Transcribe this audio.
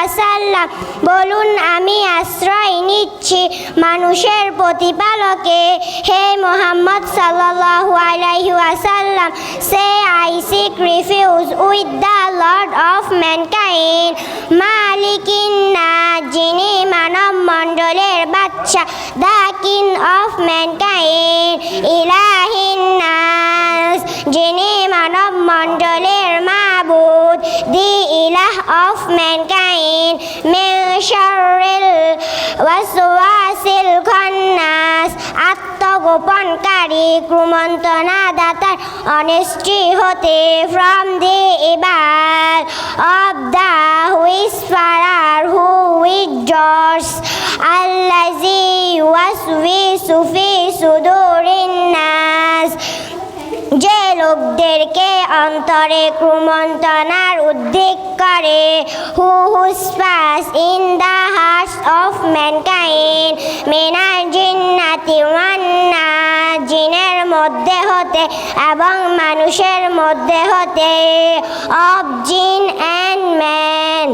ওয়াসাল্লাম, বলুন আমি আশ্রয় নিচ্ছি মানুষের প্রতিপালকে। হে মুহাম্মদ সাল্লাল্লাহু আলাইহি ওয়াসাল্লাম, say I seek refuge with the Lord of mankind, মালিকিন নাস, যিনি মানব মণ্ডলের বাদশা, দ্য কিং অফ ম্যানকাইন্ড, ইলাহিন নাস, যিনি মানব মণ্ডলের মাবুদ, দি ইলাহ অফ ম্যানকাইন্ড, মিন শাররিল ওয়াসওয়াসিল খান্নাস, আত্মগোপনকারী কুমন্ত্রণাদাতার অনিষ্টি হতে, from the evil of the whisperer who withdraws, আল্লাযী ইউওয়াসউইসু ফি সুদুরিন নাস, যে লোকদেরকে অন্তরে কুমন্ত্রণার উদ্রেক করে, who whispers in the hearts of mankind, মিনাল জিন্নাতি ওয়ান নাস, জিনের মধ্যে হতে এবং মানুষের মধ্যে হতে, অফ জিন অ্যান্ড ম্যান।